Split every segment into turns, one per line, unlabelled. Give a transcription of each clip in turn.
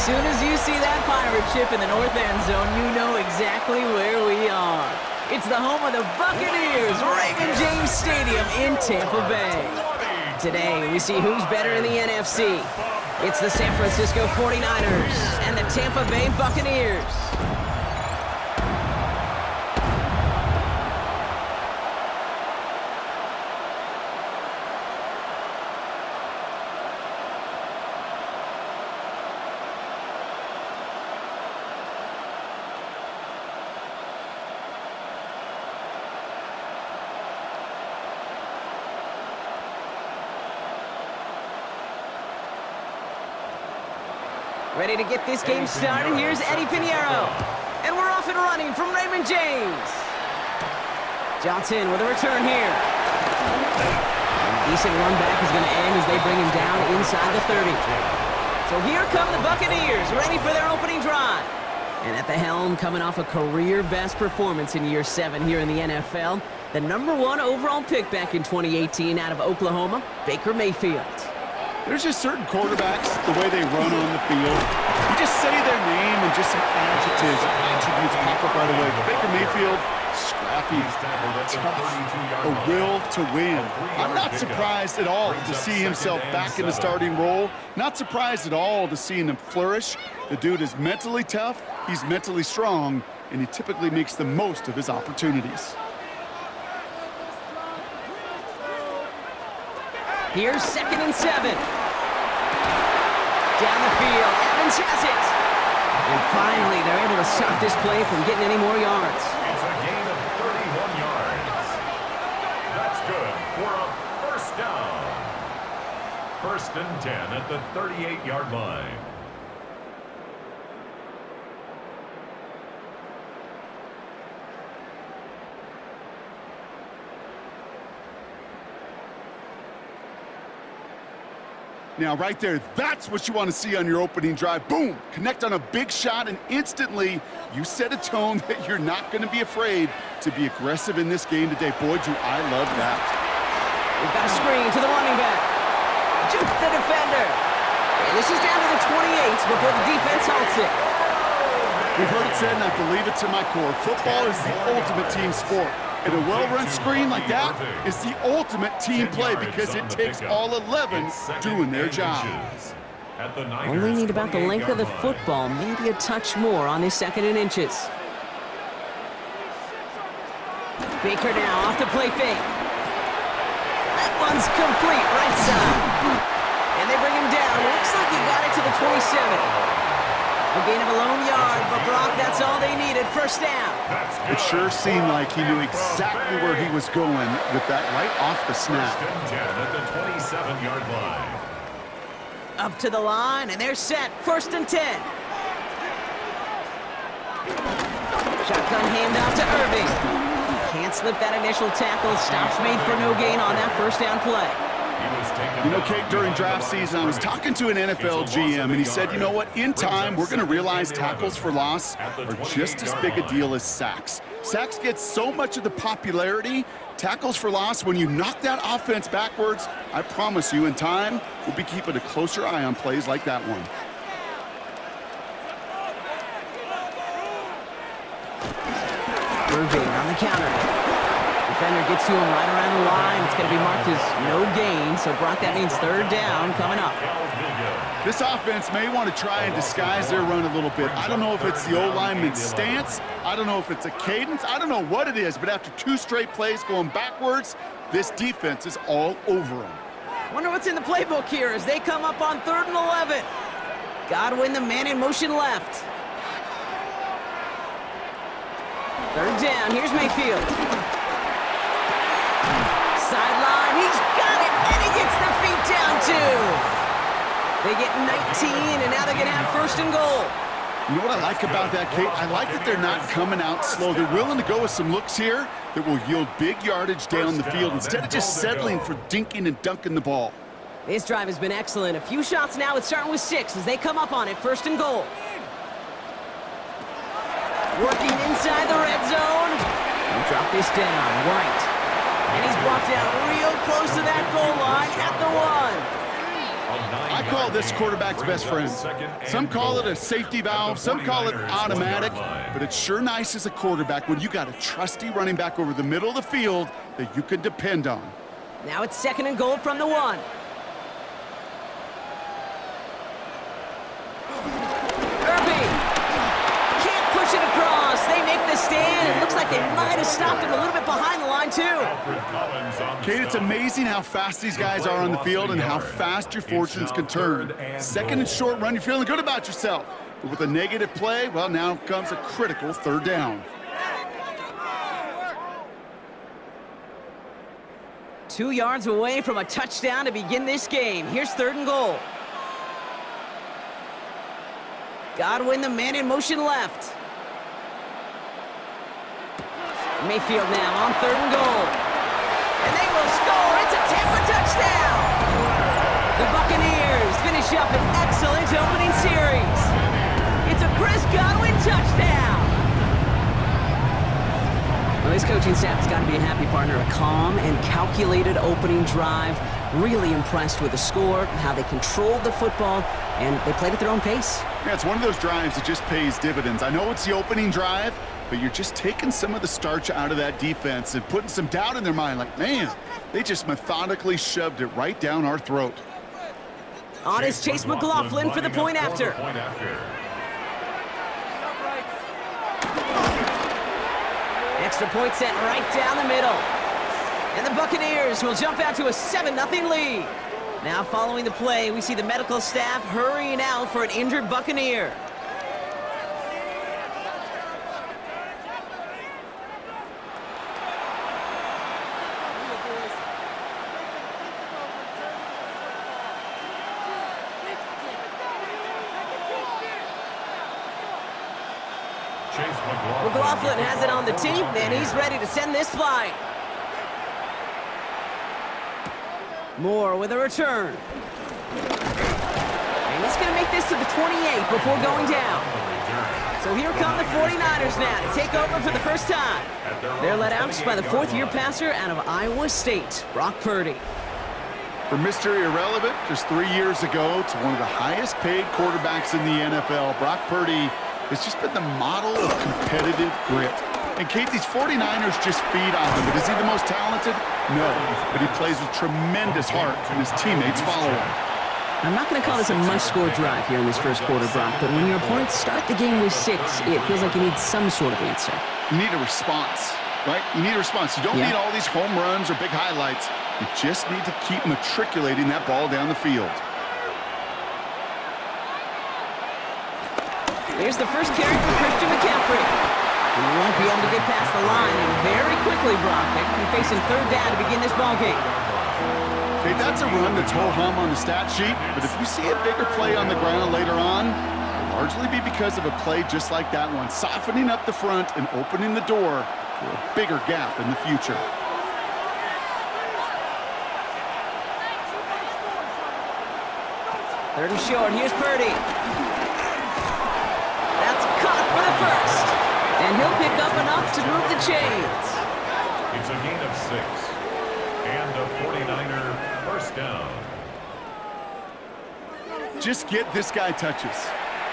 soon as you see that pirate ship in the north end zone, you know exactly where we are. It's the home of the Buccaneers, Raymond James Stadium in Tampa Bay. Today, we see who's better in the NFC. It's the San Francisco 49ers and the Tampa Bay Buccaneers. Ready to get this game started, here's Eddie Pinheiro. And we're off and running from Raymond James. Johnson with a return here. A decent run back is going to end as they bring him down inside the 30. So here come the Buccaneers, ready for their opening drive. And at the helm, coming off a career-best performance in year 7 here in the NFL, the #1 overall pick back in 2018 out of Oklahoma, Baker Mayfield.
There's just certain quarterbacks, the way they run on the field. You just say their name and just some attributes pop up right away. Baker Mayfield, scrappy, tough, a will to win. I'm not surprised at all to see himself back in the starting role. Not surprised at all to see him flourish. The dude is mentally tough, he's mentally strong, and he typically makes the most of his opportunities.
Here's 2nd and 7. Down the field, Evans has it. And finally, they're able to stop this play from getting any more yards.
It's a gain of 31 yards. That's good for a first down. 1st and 10 at the 38-yard line.
Now, right there, that's what you want to see on your opening drive. Boom! Connect on a big shot, and instantly, you set a tone that you're not going to be afraid to be aggressive in this game today. Boy, do I love that.
We've got a screen to the running back. Juke the defender. And this is down to the 28 before the defense halts it.
We've heard it said, and I believe it to my core, football is the ultimate team sport. And a well-run screen like that is the ultimate team play because it takes all 11 doing their job.
Only need about the length of the football, maybe a touch more on this 2nd and inches. Baker now off the play fake. That one's complete right side. And they bring him down. Looks like he got it to the 27. A gain of a lone yard, but Brock, that's all they needed. 1st down.
It sure seemed like he knew exactly where he was going with that right off the snap.
1st and 10 at the 27-yard line.
Up to the line, and they're set. 1st and 10. Shotgun handoff to Irving. Can't slip that initial tackle. Stops made for no gain on that 1st down play.
You know, Kate, during draft season, I was talking to an NFL GM, and he said, you know what, in time, we're going to realize tackles for loss are just as big a deal as sacks. Sacks get so much of the popularity. Tackles for loss, when you knock that offense backwards, I promise you, in time, we'll be keeping a closer eye on plays like that one.
Irving on the counter. Defender gets to him right around the line. It's going to be marked as no gain. So, Brock, that means 3rd down coming up.
This offense may want to try and disguise their run a little bit. I don't know if it's the O-lineman's stance. I don't know if it's a cadence. I don't know what it is. But after 2 straight plays going backwards, this defense is all over them.
Wonder what's in the playbook here as they come up on 3rd and 11. Godwin, the man in motion left. 3rd down. Here's Mayfield. Sideline, he's got it, and he gets the feet down too. They get 19, and now they're going to have 1st and goal.
You know what I like about that, Kate? I like that they're not coming out slow. They're willing to go with some looks here that will yield big yardage down the field instead of just settling for dinking and dunking the ball.
This drive has been excellent. A few shots now. It's starting with 6 as they come up on it. 1st and goal. Working inside the red zone. And drop this down, White. And he's brought down real close to that goal line at the 1.
I call this quarterback's best friend. Some call it a safety valve, some call it automatic, but it's sure nice as a quarterback when you got a trusty running back over the middle of the field that you can depend on.
Now it's 2nd and goal from the 1. They make the stand. It looks like they might have stopped him a little bit behind the line, too.
Kate, it's amazing how fast these guys are on the field and how fast your fortunes can turn. 2nd and short run, you're feeling good about yourself. But with a negative play, well, now comes a critical 3rd down.
2 yards away from a touchdown to begin this game. Here's 3rd and goal. Godwin, the man in motion left. Mayfield now on 3rd and goal. And they will score. It's a Tampa touchdown. The Buccaneers finish up an excellent opening series. It's a Chris Godwin touchdown. Well, this coaching staff has got to be a happy partner. A calm and calculated opening drive. Really impressed with the score, how they controlled the football, and they played at their own pace.
Yeah, it's one of those drives that just pays dividends. I know it's the opening drive, but you're just taking some of the starch out of that defense and putting some doubt in their mind. Like, man, they just methodically shoved it right down our throat.
On is Chase McLaughlin for the point after. Extra point sent right down the middle. And the Buccaneers will jump out to a 7-0 lead. Now following the play, we see the medical staff hurrying out for an injured Buccaneer. McLaughlin has it on the team, and he's ready to send this flying. Moore with a return. And he's going to make this to the 28 before going down. So here come the 49ers now to take over for the first time. They're led out by the 4th-year passer out of Iowa State, Brock Purdy.
From Mr. Irrelevant just 3 years ago to one of the highest-paid quarterbacks in the NFL, Brock Purdy has just been the model of competitive grit. And Kate, these 49ers just feed on him. But is he the most talented? No. But he plays with tremendous heart, and his teammates follow him.
I'm not going to call this a must-score drive here in this first quarter, Brock, but when your opponents start the game with 6, it feels like you need some sort of answer.
You need a response, right? You need a response. You don't need all these home runs or big highlights. You just need to keep matriculating that ball down the field.
Here's the first carry for Christian McCaffrey. He won't be able to get past the line, and very quickly, Brock, they could be facing 3rd down to begin this ballgame.
Okay, that's a run that's ho-hum on the stat sheet, but if you see a bigger play on the ground later on, it'll largely be because of a play just like that one, softening up the front and opening the door for a bigger gap in the future.
Third and short, here's Purdy. That's caught for the first. And he'll pick up enough to move the chains.
It's a gain of 6. And a 49er first down.
Just get this guy touches.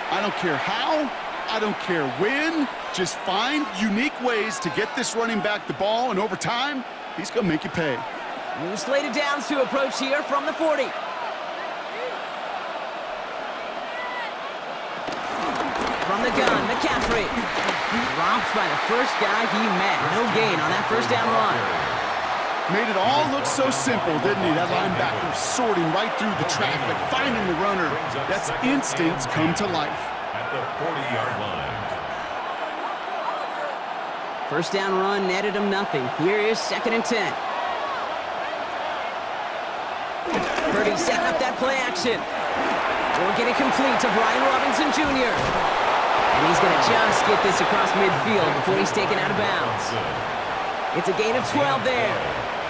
I don't care how, I don't care when. Just find unique ways to get this running back the ball, and over time, he's going to make you pay.
New slated downs to approach here from the 40. From the gun, McCaffrey. Dropped by the first guy he met. No gain on that first down run.
Made it all look so simple, didn't he? That linebacker sorting right through the traffic, finding the runner. That's instincts come to life.
At the 40-yard line.
First down run netted him nothing. Here is 2nd and 10. Purdy setting up that play action. Will get it complete to Brian Robinson Jr. And he's going to just get this across midfield before he's taken out of bounds. It's a gain of 12 there.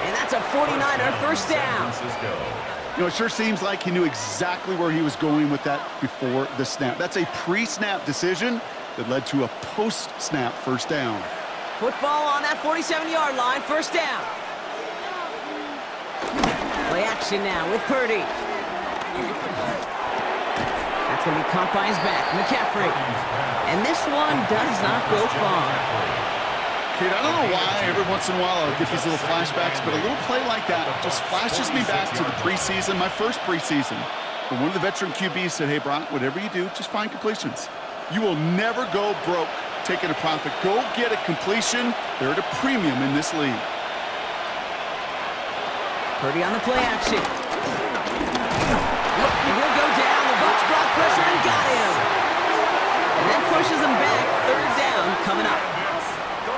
And that's a 49er first down.
You know, it sure seems like he knew exactly where he was going with that before the snap. That's a pre-snap decision that led to a post-snap first down.
Football on that 47-yard line, first down. Play action now with Purdy. That's going to be caught by his back, McCaffrey. And this one does not go far.
Kate, I don't know why every once in a while I'll get these little flashbacks, but a little play like that just flashes me back to the preseason, my first preseason. When one of the veteran QBs said, hey, Brock, whatever you do, just find completions. You will never go broke taking a profit. Go get a completion. They're at a premium in this league.
Purdy on the play action. Look, and he'll go down. The Bucs brought pressure and got him. And that pushes him back. Third down coming up.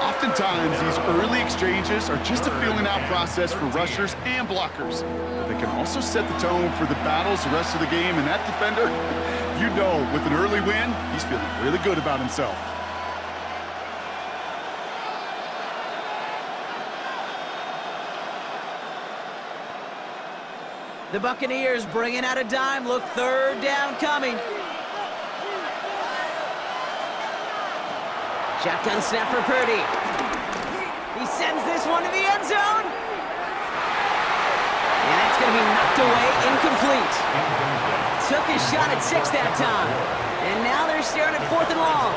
Oftentimes, these early exchanges are just a feeling-out process for rushers and blockers. But they can also set the tone for the battles the rest of the game. And that defender, you know, with an early win, he's feeling really good about himself.
The Buccaneers bringing out a dime. Look, third down coming. Shotgun snap for Purdy. He sends this one to the end zone. And that's going to be knocked away, incomplete. Took his shot at 6 that time. And now they're staring at 4th and long.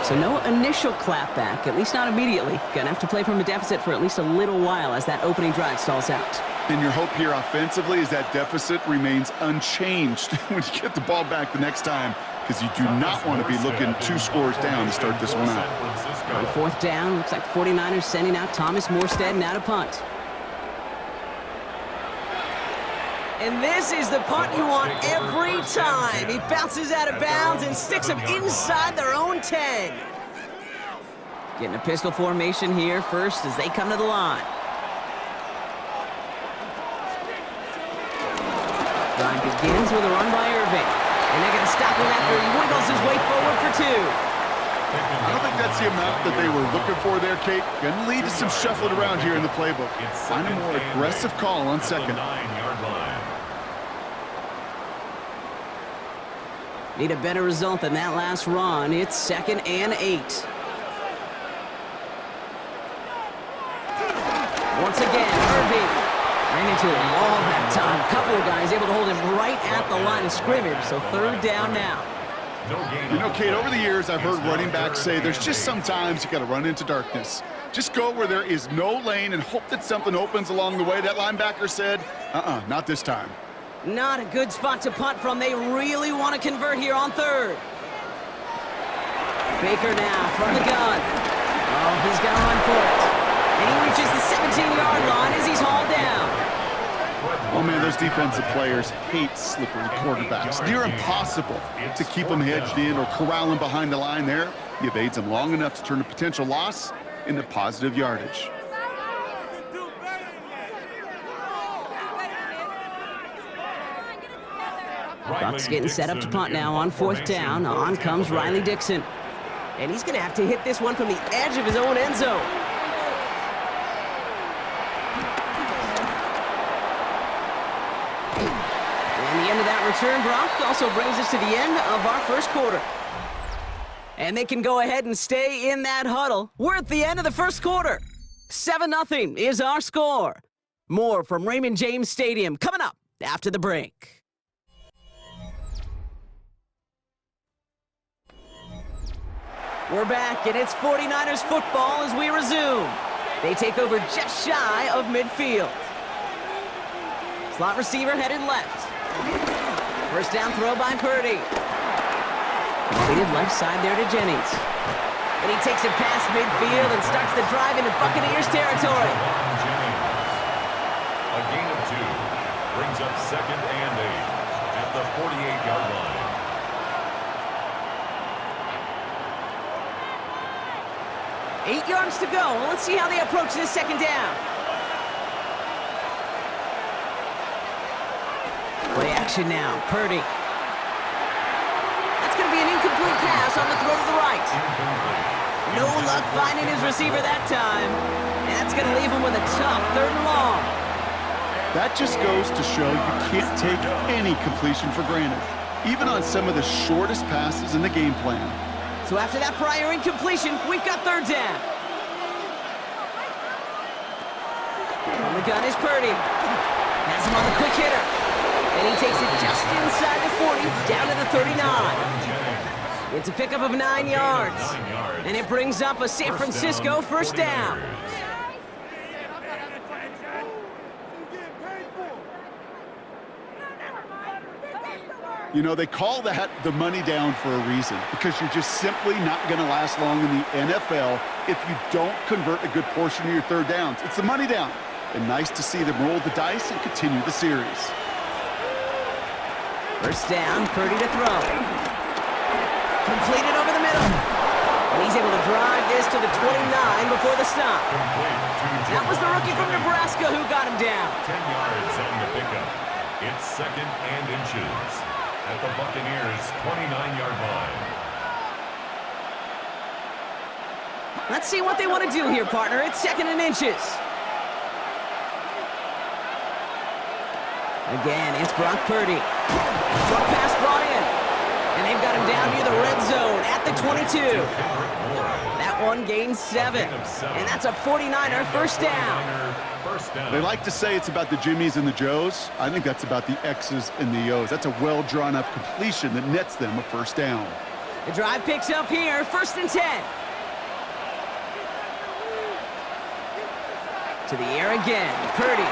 So no initial clapback, at least not immediately. Going to have to play from a deficit for at least a little while as that opening drive stalls out.
And your hope here offensively is that deficit remains unchanged when you get the ball back the next time, because you do not want to be looking 2 scores down to start this one out.
On 4th down, looks like the 49ers sending out Thomas Morstead now to punt. And this is the punt you want every time. He bounces out of bounds and sticks them inside their own 10. Getting a pistol formation here first as they come to the line. Drive begins with a run by Irving. And they're going to stop him after he wiggles his way forward for 2.
I don't think that's the amount that they were looking for there, Kate. Going to lead to some shuffling around here in the playbook. Find a more aggressive call on second.
Need a better result than that last run. It's 2nd and 8. Once again, Irving ran into a wall that time. A couple of guys able to hold him right at the line of scrimmage, so 3rd down now.
You know, Kate, over the years, I've heard running backs say there's just sometimes you got to run into darkness. Just go where there is no lane and hope that something opens along the way. That linebacker said, not this time.
Not a good spot to punt from. They really want to convert here on 3rd. Baker now from the gun. Oh, he's got to run for it. And he reaches the 17-yard line as he's hauled down.
Oh, man, those defensive players hate slippery quarterbacks. Near impossible to keep them hedged in or corral them behind the line there. He evades them long enough to turn a potential loss into positive yardage.
Bucks getting set up to punt now on 4th down. On comes Riley Dixon. And he's going to have to hit this one from the edge of his own end zone. And the end of that return, Brock, also brings us to the end of our first quarter. And they can go ahead and stay in that huddle. We're at the end of the first quarter. 7-0 is our score. More from Raymond James Stadium coming up after the break. We're back, and it's 49ers football as we resume. They take over just shy of midfield. Slot receiver headed left. First down throw by Purdy. Completed left side there to Jennings. And he takes it past midfield and starts the drive into Buccaneers territory.
A gain of 2 brings up 2nd and 8 at the 48-yard line.
8 yards to go. Well, let's see how they approach this 2nd down. Play action now. Purdy. That's going to be an incomplete pass on the throw to the right. No luck finding his receiver that time. And that's going to leave him with a tough 3rd and long.
That just goes to show you can't take any completion for granted, even on some of the shortest passes in the game plan.
So after that prior incompletion, we've got 3rd down. From the gun is Purdy. Has him on the quick hitter. And he takes it just inside the 40, down to the 39. It's a pickup of 9 yards. And it brings up a San Francisco first down.
You know, they call that the money down for a reason, because you're just simply not going to last long in the NFL if you don't convert a good portion of your third downs. It's the money down. And nice to see them roll the dice and continue the series.
First down, Purdy to throw. Completed over the middle. And he's able to drive this to the 29 before the stop. That was the rookie from Nebraska who got him down.
10 yards on the pickup. It's second and inches at the Buccaneers' 29-yard line.
Let's see what they want to do here, partner. It's second and inches. Again, it's Brock Purdy. Short pass brought in. And they've got him down near the red zone at the 22. That one gains 7. And that's a 49er first down.
They like to say it's about the Jimmies and the Joes. I think that's about the X's and the O's. That's a well-drawn-up completion that nets them a first down.
The drive picks up here, first and 10. To the air again, Purdy.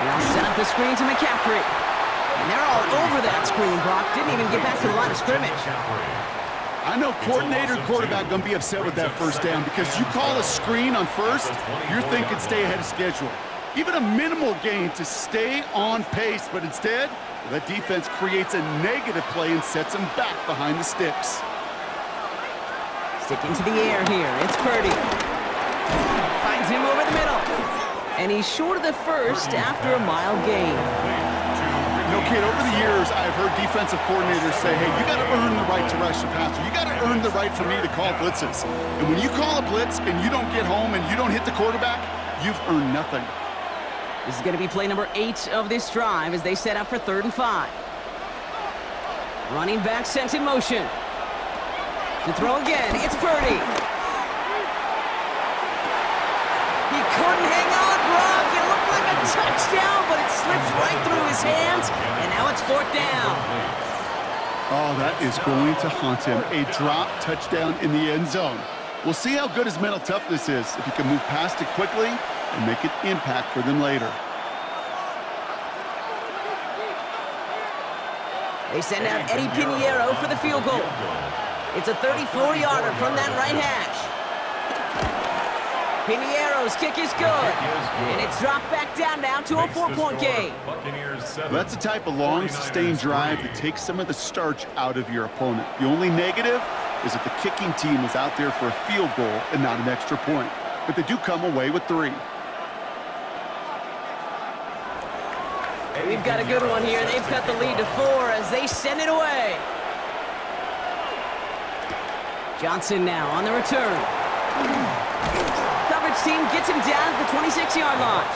Now set up the screen to McCaffrey. And they're all over that screen, Brock. Didn't even get back to the line of scrimmage.
I know coordinator and quarterback going to be upset with that first down, because you call a screen on first, you're thinking stay ahead of schedule. Even a minimal gain to stay on pace, but instead, that defense creates a negative play and sets them back behind the sticks.
Sticking to the air here, it's Purdy. Finds him over the middle. And he's short of the first after a mile gain.
You know, kid, over the years, I've heard defensive coordinators say, hey, you got to earn the right to rush the passer. You got to earn the right for me to call blitzes. And when you call a blitz and you don't get home and you don't hit the quarterback, you've earned nothing.
This is going to be play number 8 of this drive as they set up for 3rd and 5. Running back sent in motion. To throw again, it's Purdy. He couldn't hang on, Brock. It looked like a touchdown, but it slips right through his hands, and now it's 4th down.
Oh, that is going to haunt him. A drop touchdown in the end zone. We'll see how good his mental toughness is, if he can move past it quickly and make an impact for them later.
They send out Eddie Pinheiro for the field goal. It's a 34-yarder from that right hash. Pinheiro's kick is good, and it's dropped back down now to a 4-point game.
That's the type of long, sustained drive that takes some of the starch out of your opponent. The only negative is that the kicking team is out there for a field goal and not an extra point. But they do come away with 3.
We've got a good one here. They've cut the lead to 4 as they send it away. Johnson now on the return. Coverage team gets him down at the 26-yard line.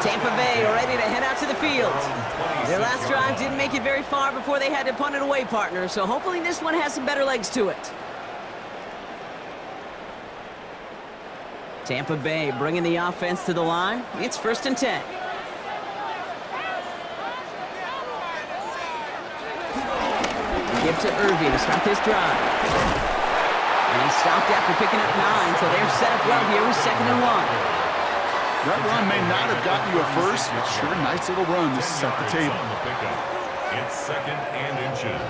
Tampa Bay ready to head out to the field. Their last drive didn't make it very far before they had to punt it away, partner, so hopefully this one has some better legs to it. Tampa Bay bringing the offense to the line. It's 1st and 10. Give to Irving to start this drive. And he stopped after picking up 9, so they're set up well here with 2nd and 1.
That run may not have gotten you a first, but sure, nice little run to set the table.
It's 2nd and inches.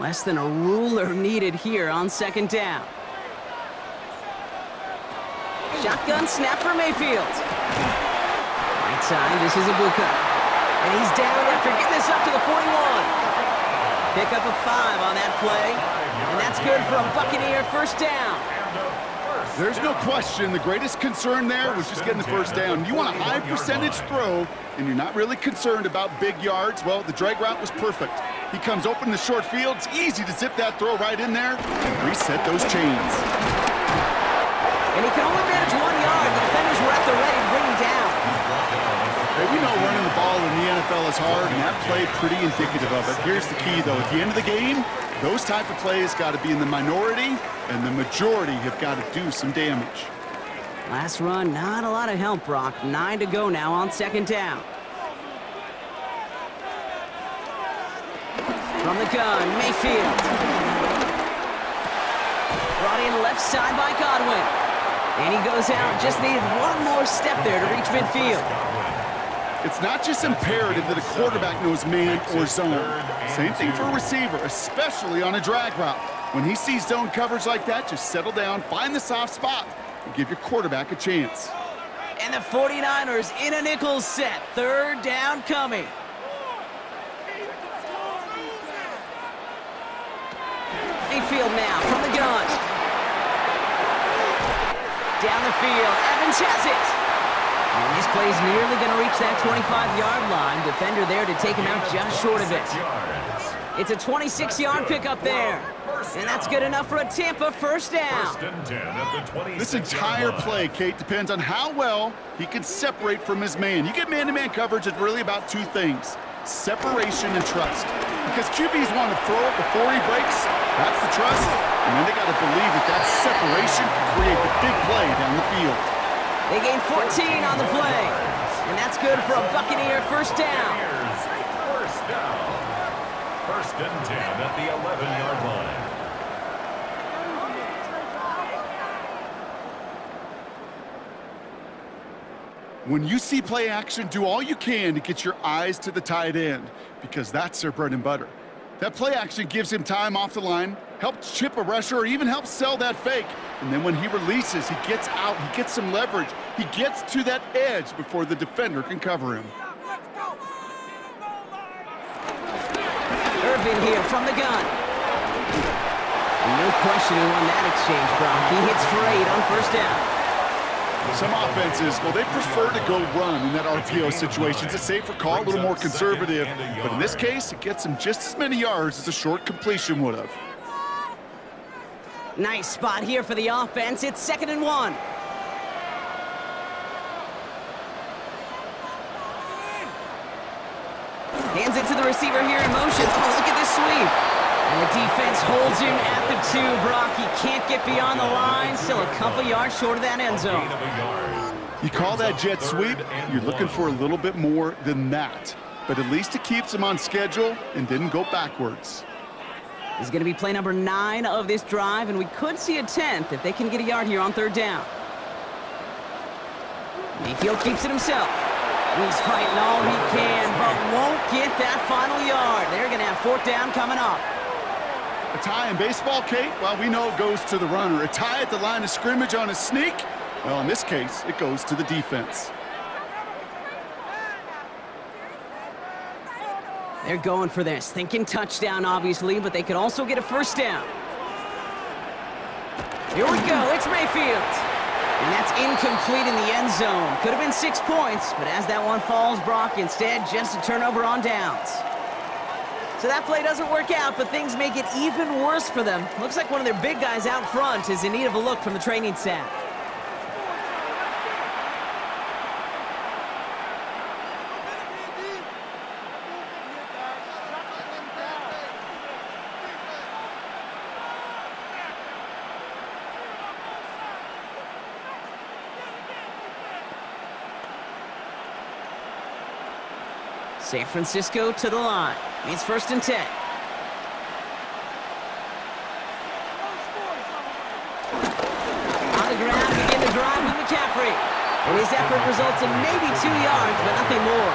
Less than a ruler needed here on 2nd down. Shotgun snap for Mayfield. Right side, this is Ibuka. And he's down after getting this up to the 41. Pick up a 5 on that play. And that's good for a Buccaneer first down.
There's no question the greatest concern there was just getting the first down. You want a high percentage throw, and you're not really concerned about big yards. Well, the drag route was perfect. He comes open in the short field. It's easy to zip that throw right in there and reset those chains.
And he can only manage 1 yard. The defenders were at the ready to bring him down.
Hey, we know running the ball in the NFL is hard, and that play pretty indicative of it. Here's the key, though. At the end of the game, those type of plays got to be in the minority, and the majority have got to do some damage.
Last run, not a lot of help, Brock. 9 to go now on second down. From the gun, Mayfield. Brought in left side by Godwin. And he goes out, just needed one more step there to reach midfield.
It's not just imperative that a quarterback knows man or zone. Same thing for a receiver, especially on a drag route. When he sees zone coverage like that, just settle down, find the soft spot, and give your quarterback a chance.
And the 49ers in a nickel set. Third down coming. Mayfield now from the gun. Down the field, Evans has it. And this play is nearly going to reach that 25-yard line. Defender there to take him out just short of it. It's a 26-yard pickup there. And that's good enough for a Tampa first down.
This entire play, Kate, depends on how well he can separate from his man. You get man-to-man coverage, it's really about two things: separation and trust. Because QBs want to throw it before he breaks, that's the trust. And then they got to believe that that separation can create the big play down the field.
They gain 14 on the play. And that's good for a Buccaneer first down.
First and 10 at the 11-yard line.
When you see play action, do all you can to get your eyes to the tight end, because that's their bread and butter. That play action gives him time off the line, helps chip a rusher, or even helps sell that fake. And then when he releases, he gets out, he gets some leverage. He gets to that edge before the defender can cover him.
Irvin here from the gun. No question who won that exchange, Brock. He hits for 8 on first down.
Some offenses, well, they prefer to go run in that RPO situation. It's a safer call, a little more conservative. But in this case, it gets him just as many yards as a short completion would have.
Nice spot here for the offense. It's 2nd and 1. Hands it to the receiver here in motion. Oh, look at this sweep. And the defense holds him at the 2, Brock. He can't get beyond the line. Still a couple yards short of that end zone.
You call that jet sweep, you're looking for a little bit more than that. But at least it keeps him on schedule and didn't go backwards.
This is going to be play number 9 of this drive, and we could see a 10th if they can get a yard here on third down. Mayfield keeps it himself. He's fighting all he can, but won't get that final yard. They're going to have fourth down coming up.
A tie in baseball, Kate, well, we know it goes to the runner. A tie at the line of scrimmage on a sneak, well, in this case, it goes to the defense.
They're going for this, thinking touchdown, obviously, but they could also get a first down. Here we go, it's Mayfield. And that's incomplete in the end zone. Could have been 6 points, but as that one falls, Brock, instead, just a turnover on downs. So that play doesn't work out, but things make it even worse for them. Looks like one of their big guys out front is in need of a look from the training staff. San Francisco to the line. It's 1st and 10. On the ground, begin to drive with McCaffrey. And his effort results in maybe 2 yards, but nothing more.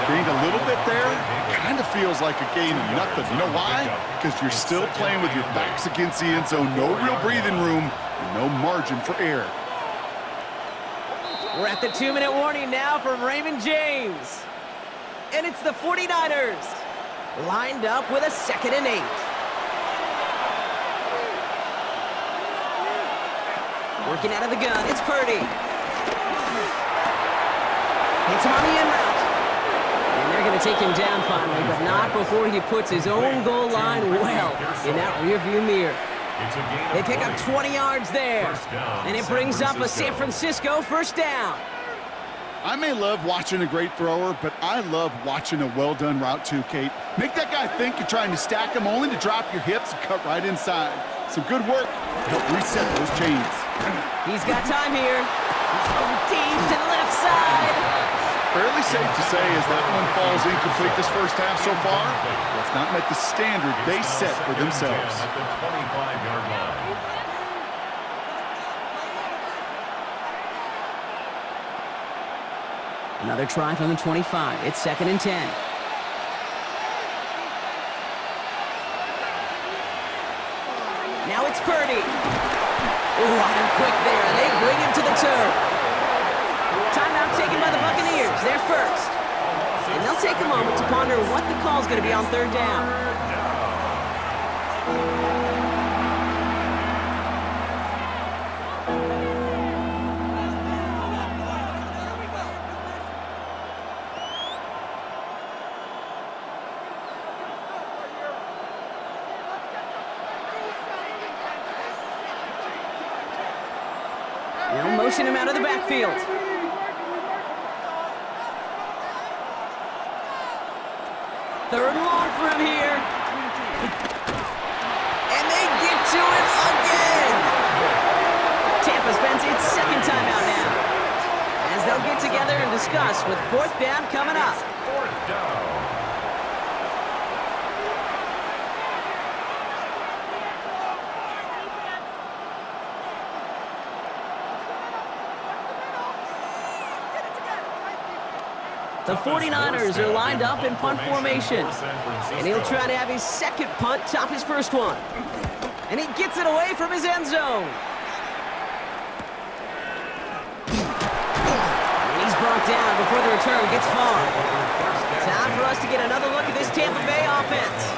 Gained a little bit there. Kind of feels like a gain of nothing. You know why? Because you're still playing with your backs against the end zone. No real breathing room and no margin for error.
We're at the 2-minute warning now from Raymond James. And it's the 49ers lined up with a 2nd and 8. Working out of the gun, it's Purdy. Hits him on the in route. And they're going to take him down finally, but not before he puts his own goal line well in that rearview mirror. They pick up 20 yards there. And it brings up a San Francisco first down.
I may love watching a great thrower, but I love watching a well-done route too, Kate. Make that guy think you're trying to stack him only to drop your hips and cut right inside. Some good work to help reset those chains.
He's got time here. He's going deep to the left side.
Fairly safe to say as that one falls incomplete this first half so far, it's not met the standard they set for themselves.
At the 25-yard line.
Another try from the 25. It's 2nd and 10. Now it's Purdy. Oh, on him quick there, and they bring him to the turf. Timeout taken by the Buccaneers. They're first. And they'll take a moment to ponder what the call's going to be on 3rd down. They'll motion him out of the backfield. Third and long for him here. And they get to him again. Tampa spends its 2nd timeout now, as they'll get together and discuss with 4th down coming up.
4th down.
The 49ers are lined up in punt formation. And he'll try to have his 2nd punt top his 1st one. And he gets it away from his end zone. And he's brought down before the return gets far. Time for us to get another look at this Tampa Bay offense.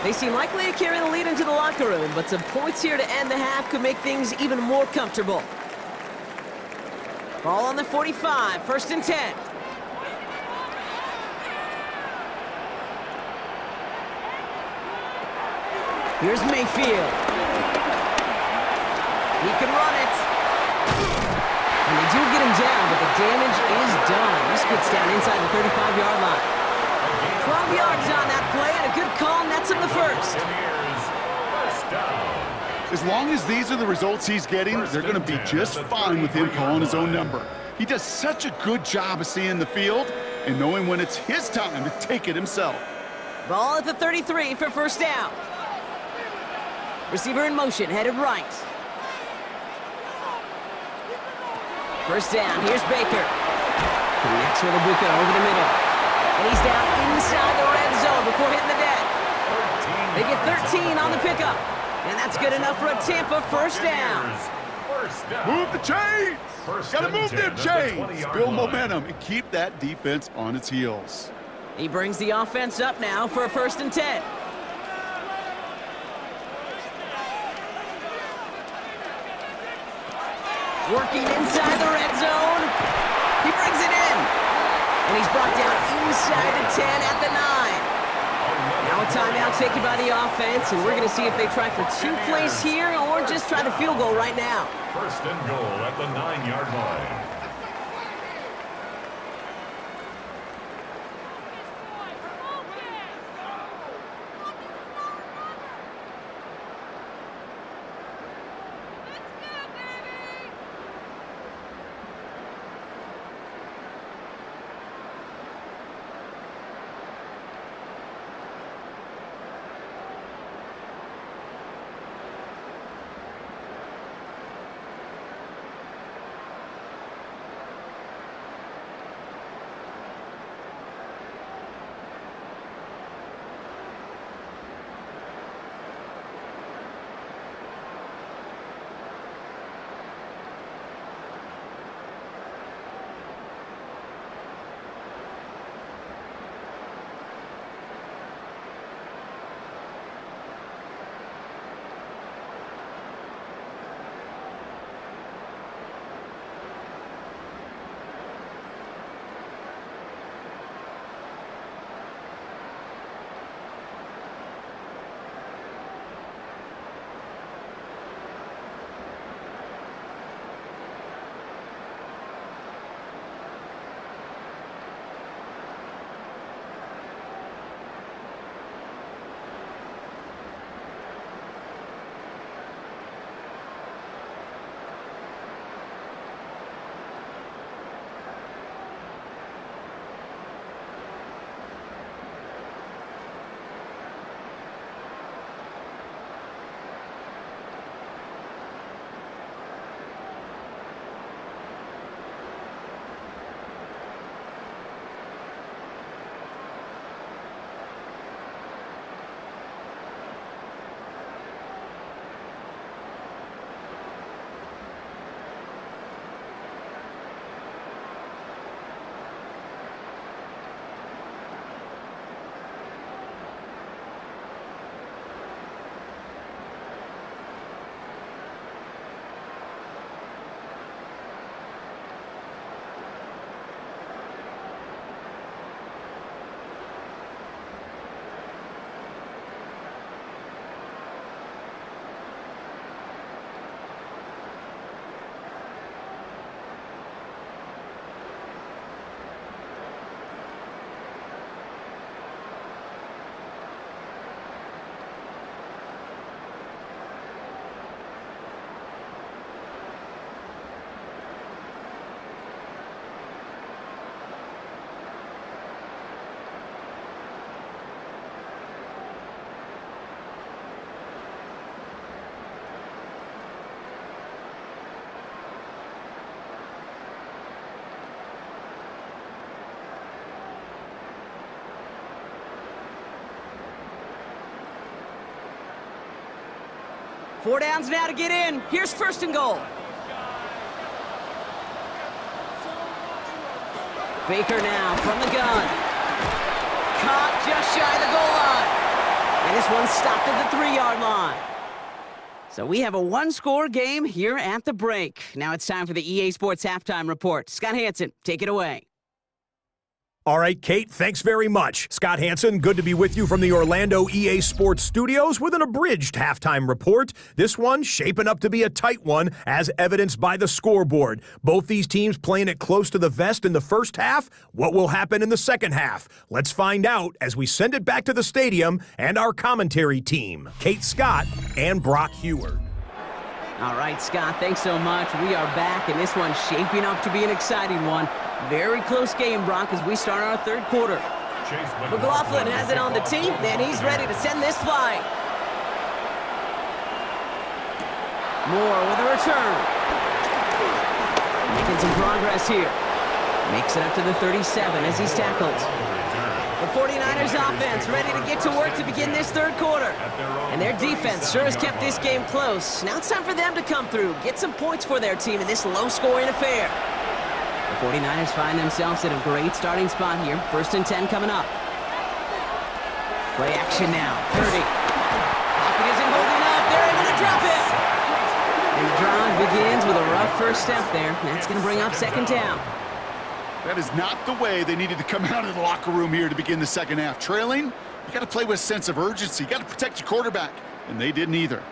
They seem likely to carry the lead into the locker room, but some points here to end the half could make things even more comfortable. Ball on the 45, 1st and 10. Here's Mayfield. He can run it. And they do get him down, but the damage is done. This gets down inside the 35-yard line. 12 yards on that play, and a good call nets him the 1st.
As long as these are the results he's getting, they're going to be just fine with him calling his own number. He does such a good job of seeing the field and knowing when it's his time to take it himself.
Ball at the 33 for 1st down. Receiver in motion, headed right. 1st down, here's Baker. Connects with Ibuka over the middle. And he's down inside the red zone before hitting the deck. They get 13 on the pickup. And that's good enough for a Tampa 1st down.
Move the chains! Gotta move them chains! Build momentum and keep that defense on its heels.
He brings the offense up now for a 1st and 10. Working inside the red zone. He brings it in. And he's brought down inside the 10 at the 9. Now a timeout taken by the offense, and we're going to see if they try for 2 plays here or just try the field goal right now.
1st and goal at the 9-yard line.
4 downs now to get in. Here's first and goal. Baker now from the gun. Caught just shy of the goal line. And this one stopped at the 3-yard line. So we have a one-score game here at the break. Now it's time for the EA Sports Halftime Report. Scott Hansen, take it away.
All right, Kate, thanks very much. Scott Hansen, good to be with you from the Orlando EA Sports Studios with an abridged halftime report. This one shaping up to be a tight one, as evidenced by the scoreboard. Both these teams playing it close to the vest in the first half. What will happen in the second half? Let's find out as we send it back to the stadium and our commentary team, Kate Scott and Brock Heward.
All right, Scott, thanks so much. We are back, and this one's shaping up to be an exciting one. Very close game, Brock, as we start our third quarter. McLaughlin has it on the tee, and he's ready to send this flying. Moore with a return. Making some progress here. Makes it up to the 37 as he's tackled. The 49ers offense ready to get to work to begin this third quarter. And their defense sure has kept this game close. Now it's time for them to come through, get some points for their team in this low-scoring affair. The 49ers find themselves in a great starting spot here. 1st and 10 coming up. Play action now. Purdy. Pocket isn't holding up. They're able to drop it. And the drive begins with a rough first step there. That's going to bring up second down.
That is not the way they needed to come out of the locker room here to begin the second half. Trailing, you got to play with a sense of urgency. You got to protect your quarterback, and they didn't either.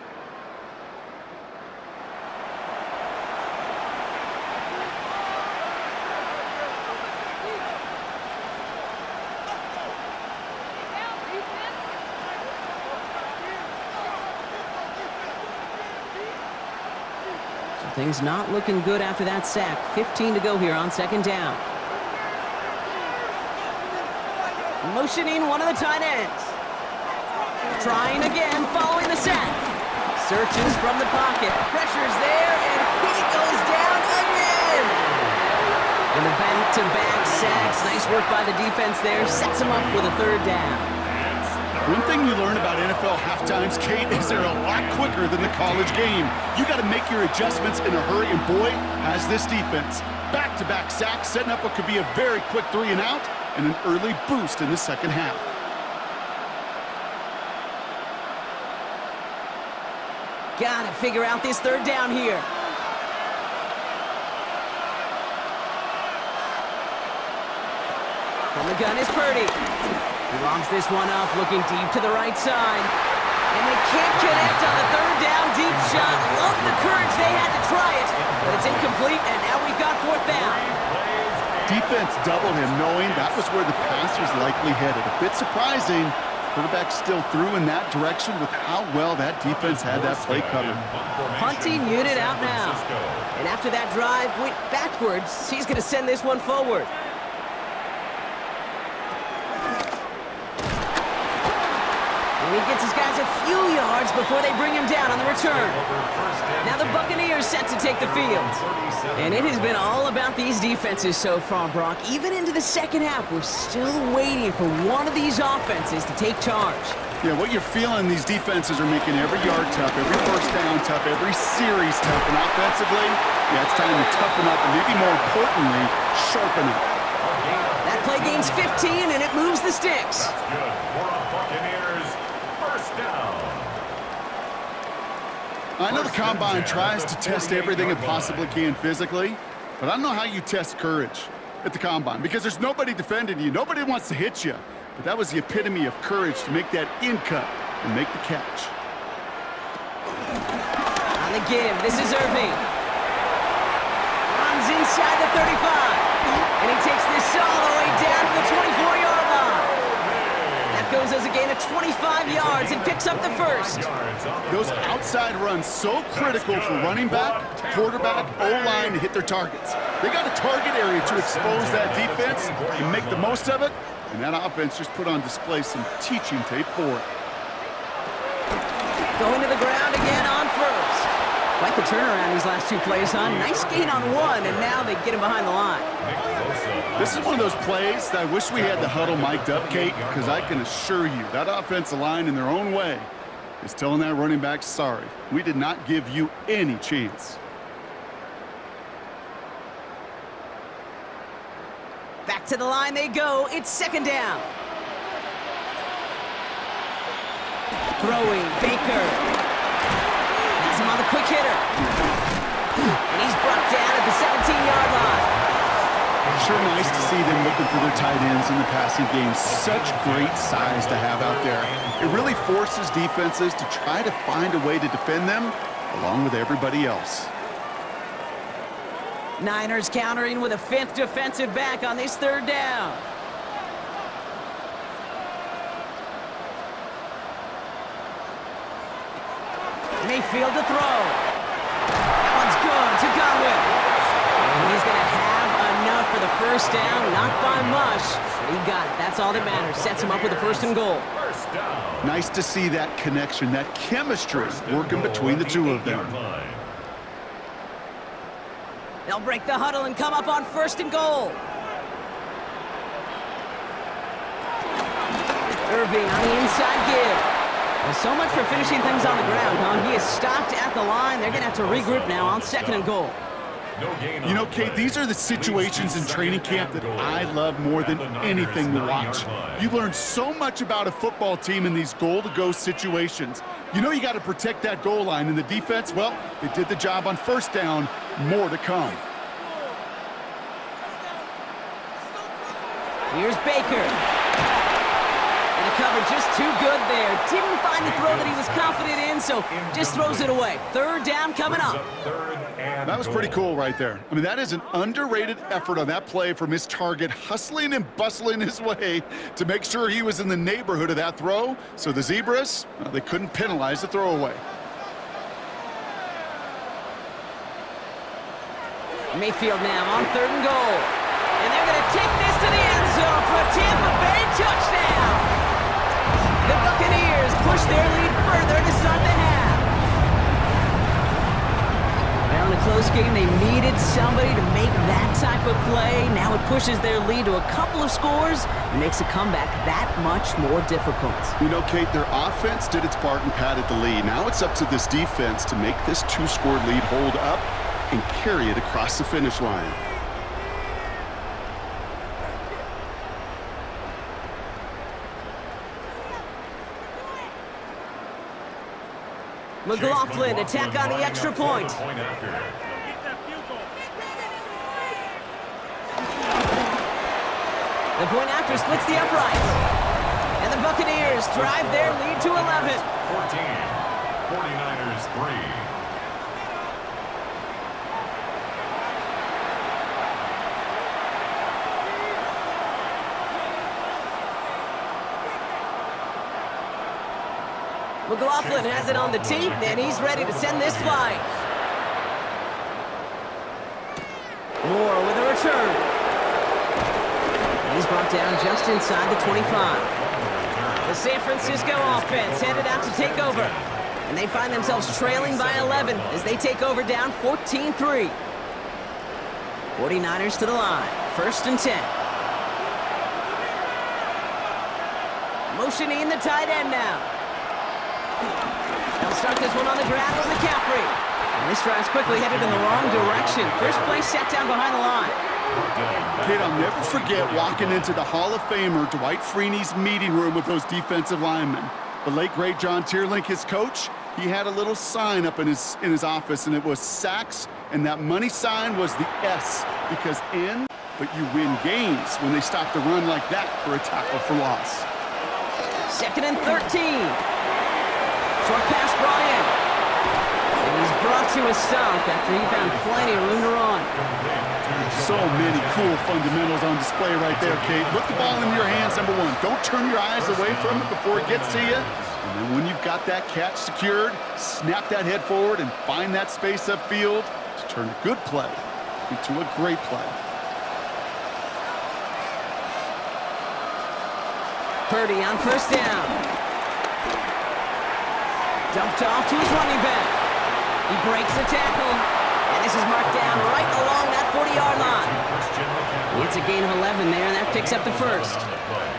So things not looking good after that sack. 15 to go here on second down. Motioning one of the tight ends. Trying again, following the sack. Searches from the pocket. Pressure's there, and he goes down again. And the back-to-back sacks. Nice work by the defense there. Sets him up with a third down.
One thing you learn about NFL halftimes, Kate, is they're a lot quicker than the college game. You got to make your adjustments in a hurry, and boy, has this defense. Back-to-back sacks, setting up what could be a very quick 3-and-out. And an early boost in the second half.
Gotta figure out this third down here. From the gun is Purdy. He lobs this one up, looking deep to the right side. And they can't connect on the third down deep shot. Love the courage they had to try it, but it's incomplete, and now we've got fourth down.
Defense doubled him, knowing that was where the pass was likely headed. A bit surprising. Quarterback still threw in that direction with how well that defense had that play covered.
Punting unit out now. And after that drive went backwards, he's going to send this one forward. And he gets his guys a few yards before they bring him down on the return. Now the Buccaneers set to take the field. And it has been all about these defenses so far, Brock. Even into the second half, we're still waiting for one of these offenses to take charge.
Yeah, what you're feeling, these defenses are making every yard tough, every first down tough, every series tough. And offensively, yeah, it's time to toughen up and maybe more importantly, sharpen up.
That play gains 15 and it moves the sticks.
That's good for a Buccaneers first down.
I know the Combine tries to test everything it possibly can physically, but I don't know how you test courage at the Combine because there's nobody defending you. Nobody wants to hit you. But that was the epitome of courage to make that in cut and make the catch.
On the give, this is Irving. Runs inside the 35. And he takes this all the way down to the 24-yard line. That goes as a gain of 25 yards and picks up the first.
Those outside runs so critical for running back, quarterback, O-line to hit their targets. They got a target area to expose that defense and make the most of it. And that offense just put on display some teaching tape for it.
Going to the ground again on first. Quite the turnaround these last two plays, huh? Nice gain on one, and now they get him behind the line.
This is one of those plays that I wish we had the huddle mic'd up, Kate, because I can assure you that offensive line in their own way is telling that running back, sorry, we did not give you any chance.
Back to the line they go. It's second down. Throwing, Baker. Has him on the quick hitter. And he's brought down at the 17-yard line.
Sure nice to see them looking for their tight ends in the passing game. Such great size to have out there. It really forces defenses to try to find a way to defend them along with everybody else.
Niners countering with a 5th defensive back on this third down. Mayfield to throw. That one's good to Godwin. And he's going to have enough for the first down. Not by much, but he got it. That's all that matters. Sets him up with a 1st and goal.
Nice to see that connection, that chemistry working between the two of them.
They'll break the huddle and come up on 1st and goal. Irving on the inside give. Well, so much for finishing things on the ground, huh? He is stopped at the line. They're going to have to regroup now on 2nd and goal.
You know, Kate, these are the situations in training camp that I love more than anything to watch. You learn so much about a football team in these goal-to-go situations. You know you got to protect that goal line, and the defense, well, they did the job on 1st down. More to come.
Here's Baker. And the cover just too good there. Didn't find the throw that he was confident in, so just throws it away. 3rd down coming up.
That was pretty cool right there. I mean, that is an underrated effort on that play from his target, hustling and bustling his way to make sure he was in the neighborhood of that throw. So the Zebras, well, they couldn't penalize the throwaway.
Mayfield now on 3rd and goal. And they're going to take this to the end zone for a Tampa Bay touchdown. The Buccaneers push their lead further to start the half. Well, in a close game, they needed somebody to make that type of play. Now it pushes their lead to a couple of scores and makes a comeback that much more difficult.
You know, Kate, their offense did its part and padded the lead. Now it's up to this defense to make this 2-score lead hold up and carry it across the finish line.
McLaughlin attack on the extra point. The point after splits the upright. And the Buccaneers drive their lead to 11.
14. 49ers 3.
McLaughlin has it on the tee, and he's ready to send this flying. Moore with a return. He's brought down just inside the 25. The San Francisco offense headed out to take over. And they find themselves trailing by 11 as they take over down 14-3. 49ers to the line. 1st and 10. Motioning the tight end now. They'll start this one on the ground with McCaffrey. And this drive's quickly headed in the wrong direction. First play set down behind the line.
Kid, I'll never forget walking into the Hall of Famer Dwight Freeney's meeting room with those defensive linemen. The late, great John Tierlink, his coach, he had a little sign up in his office, and it was sacks, and that money sign was the S, because in, but you win games when they stop the run like that for a tackle for loss.
2nd and 13. Short pass brought in. And he's brought to a stop after he found plenty of room to run.
So many cool fundamentals on display right there, Kate. Put the ball in your hands, number one. Don't turn your eyes away from it before it gets to you. And then when you've got that catch secured, snap that head forward and find that space upfield to turn a good play into a great play.
Purdy on 1st down. Dumped off to his running back. He breaks the tackle. And this is marked down right along that 40-yard line. It's a gain of 11 there, and that picks up the 1st.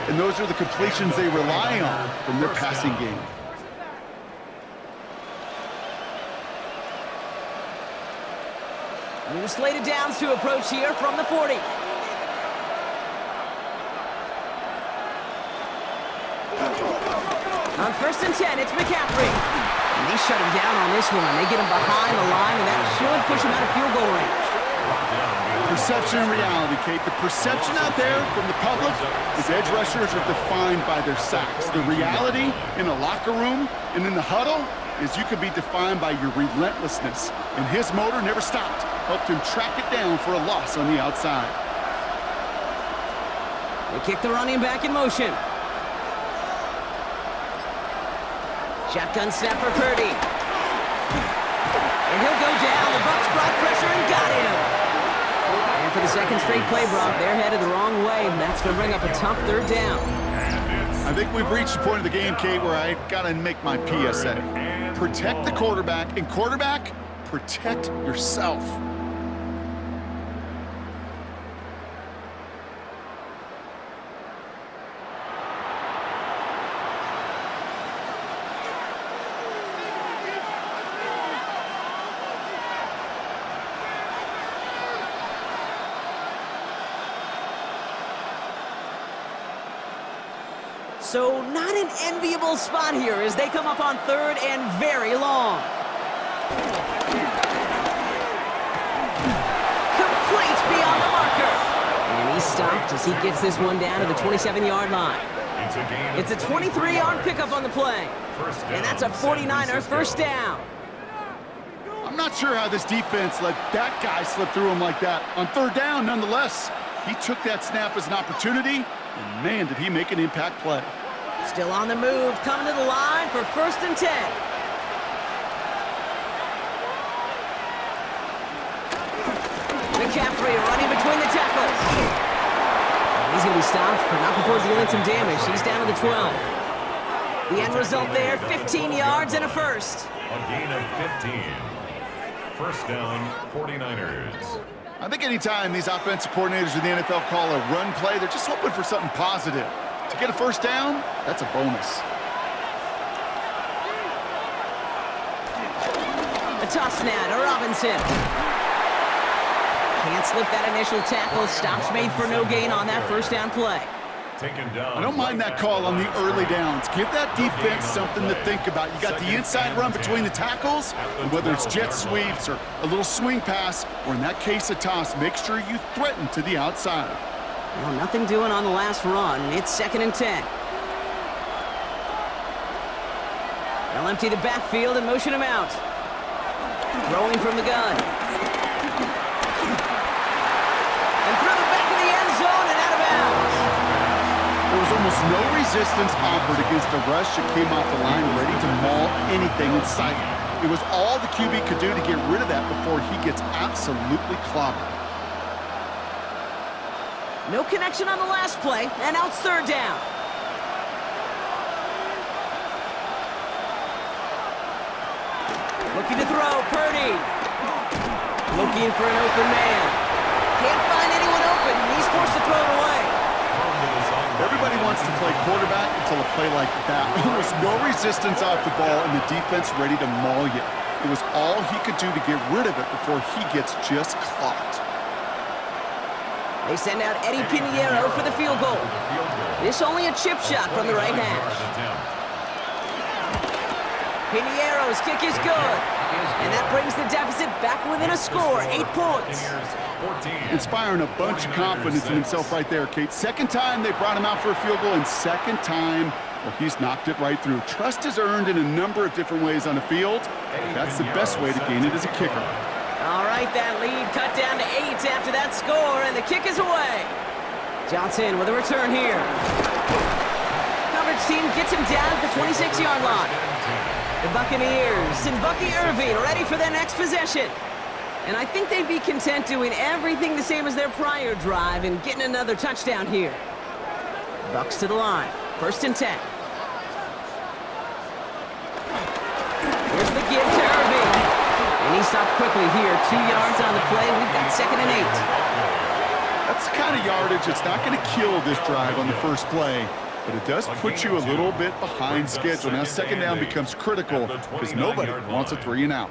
And those are the completions they rely on from their passing game.
New slated downs to approach here from the 40. On 1st and 10, it's McCaffrey. And they shut him down on this one. They get him behind the line, and that should push him out of field goal range.
Perception and reality, Kate. The perception out there from the public is edge rushers are defined by their sacks. The reality in a locker room and in the huddle is you could be defined by your relentlessness. And his motor never stopped. Helped him track it down for a loss on the outside.
They kick the running back in motion. Shotgun snap for Purdy. And he'll go down. The Bucs brought pressure and got him. And for the second straight play, Brock, they're headed the wrong way. And that's going to bring up a tough 3rd down.
I think we've reached the point of the game, Kate, where I got to make my PSA. Protect the quarterback, and quarterback, protect yourself.
So not an enviable spot here as they come up on 3rd and very long. Complete beyond the marker. And he's stopped as he gets this one down to the 27-yard line. It's a 23-yard pickup on the play. And that's a 49er first down.
I'm not sure how this defense let that guy slip through him like that. On 3rd down, nonetheless, he took that snap as an opportunity, and man, did he make an impact play.
Still on the move, coming to the line for 1st and 10. McCaffrey running between the tackles. And he's going to be stopped, but not before dealing some damage. He's down to the 12. The end result there, 15 yards and a first.
A gain of 15. First down, 49ers.
I think anytime these offensive coordinators in the NFL call a run play, they're just hoping for something positive. To get a first down, that's a bonus.
A toss snap to Robinson. Can't slip that initial tackle. Stops made for no gain on that first down play.
I don't mind that call on the early downs. Give that defense something to think about. You got the inside run between the tackles, and whether it's jet sweeps or a little swing pass, or in that case a toss, make sure you threaten to the outside.
Well, nothing doing on the last run. It's 2nd and 10. They'll empty the backfield and motion him out. Throwing from the gun. And through the back of the end zone and out of bounds.
There was almost no resistance offered against a rush that came off the line ready to maul anything in sight. It was all the QB could do to get rid of that before he gets absolutely clobbered.
No connection on the last play, and now it's 3rd down. Looking to throw, Purdy. Looking for an open man. Can't find anyone open, he's forced to throw it away.
Everybody wants to play quarterback until a play like that. Almost no resistance off the ball, and the defense ready to maul you. It was all he could do to get rid of it before he gets just clocked.
They send out Eddie Pinheiro for the field goal. This only a chip shot from the right hash. Pinheiro's kick is good. And that brings the deficit back within a score, 8 points.
Inspiring a bunch of confidence in himself right there, Kate. 2nd time they brought him out for a field goal, and 2nd time, well, he's knocked it right through. Trust is earned in a number of different ways on the field, but that's the best way to gain it as a kicker.
All right, that lead cut down to 8 after that score, and the kick is away. Johnson with a return here. Coverage team gets him down at the 26-yard line. The Buccaneers and Bucky Irving ready for their next possession. And I think they'd be content doing everything the same as their prior drive and getting another touchdown here. Bucs to the line. 1st and 10. Here's the give to Irving. And he stopped quickly here. 2 yards on the play. We've got 2nd and 8.
That's the kind of yardage that's not going to kill this drive on the first play, but it does put you a little bit behind schedule. Now 2nd down becomes critical because nobody wants a 3 and out.